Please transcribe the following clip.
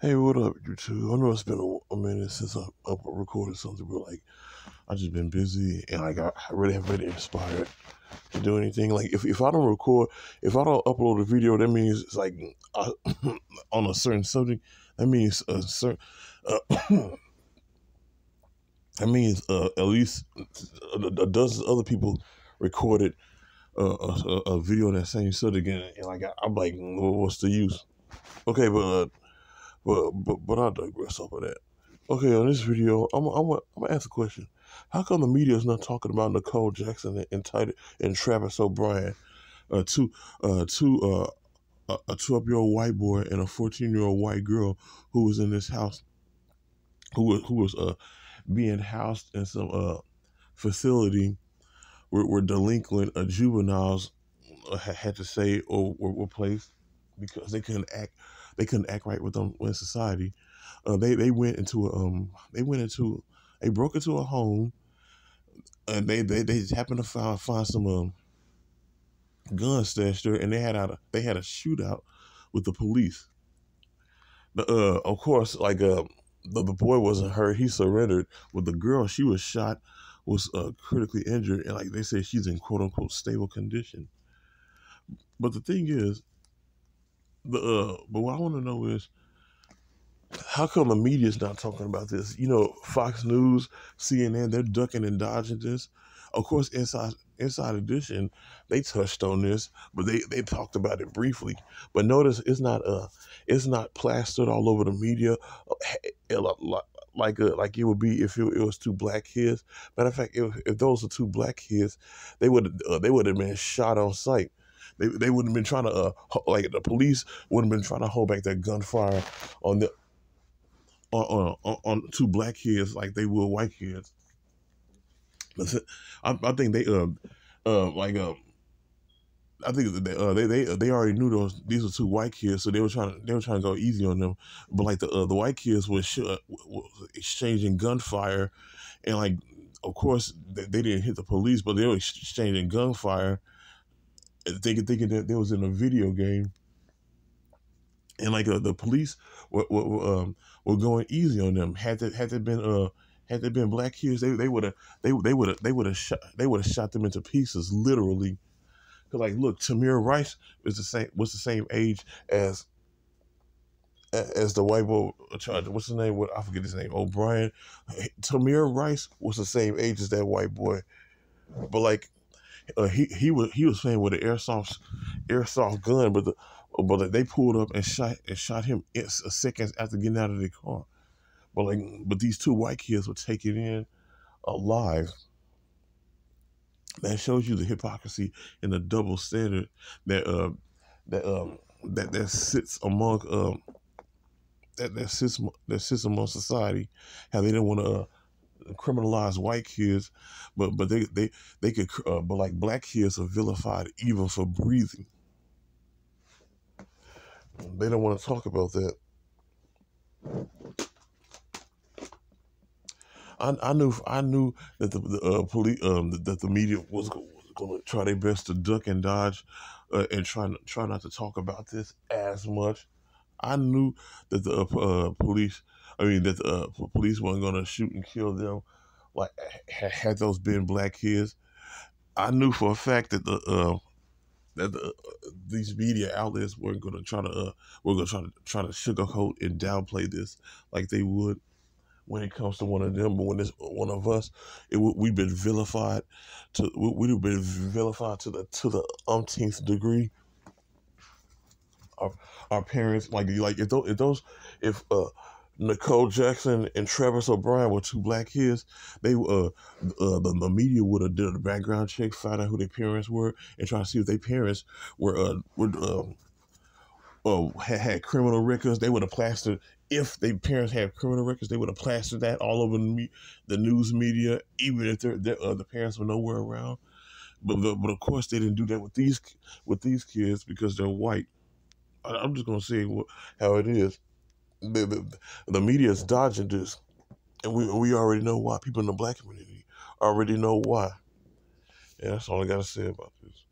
Hey, what up, YouTube? I know it's been a minute since I recorded something, but I just been busy and I really haven't been inspired to do anything. Like if I don't record, if I don't upload a video, that means it's like on a certain subject. That means a certain. Uh, that means at least a dozen other people recorded a video on that same subject, and I'm like, well, what's the use? Okay, but I digress over that. Okay, on this video, I'm gonna ask a question. How come the media is not talking about Nicole Jackson and Travis O'Brien, two a 12-year-old white boy and a 14-year-old white girl who was in this house, who was being housed in some facility where delinquent juveniles had to say or were placed because they couldn't act right with them in society. They went into they broke into a home, and they just happened to find some guns stashed there, and they had a shootout with the police. Of course, the boy wasn't hurt; he surrendered. But the girl, she was shot, was critically injured, and like they said, she's in quote unquote stable condition. But the thing is, but what I want to know is, how come the media's not talking about this? You know, Fox News, CNN, they're ducking and dodging this. Of course, Inside Edition, they touched on this, but they talked about it briefly. But notice it's not plastered all over the media, like it would be if it was two black kids. Matter of fact, if those were two black kids, they would have been shot on sight. They wouldn't have been trying to like the police wouldn't have been trying to hold back that gunfire on the on two black kids like they will white kids. I think like I think they already knew these were two white kids, so they were trying to go easy on them. But like the white kids was exchanging gunfire, and like of course they didn't hit the police, but they were exchanging gunfire, thinking that they was in a video game, and like the police were going easy on them. Had they been black kids, they would have shot them into pieces, literally. Cause like, look, Tamir Rice was the same age as the white boy. What's his name? I forget his name. O'Brien. Tamir Rice was the same age as that white boy, but like he was playing with an airsoft gun, but they pulled up and shot him seconds after getting out of the car. But these two white kids were taken in alive. That shows you the hypocrisy and the double standard that that that sits among that sits among society. How they don't want to criminalize white kids, but they could but like black kids are vilified even for breathing. They don't want to talk about that. I knew that the police that the media was going to try their best to duck and dodge, and try not to talk about this as much. I knew that the police, I mean that the police weren't going to shoot and kill them, like had those been black kids. I knew for a fact that these media outlets weren't going to try to sugarcoat and downplay this like they would when it comes to one of them. But when it's one of us, we've been vilified we've been vilified to the umpteenth degree. Our parents, like if Nicole Jackson and Travis O'Brien were two black kids, the media would have did a background check, find out who their parents were, and try to see if their parents had criminal records. They would have plastered, if their parents had criminal records, they would have plastered that all over the news media, even if the parents were nowhere around. But of course they didn't do that with these kids because they're white. I'm just gonna say how it is. The media is dodging this, and we already know why. People in the black community already know why. Yeah, that's all I gotta say about this.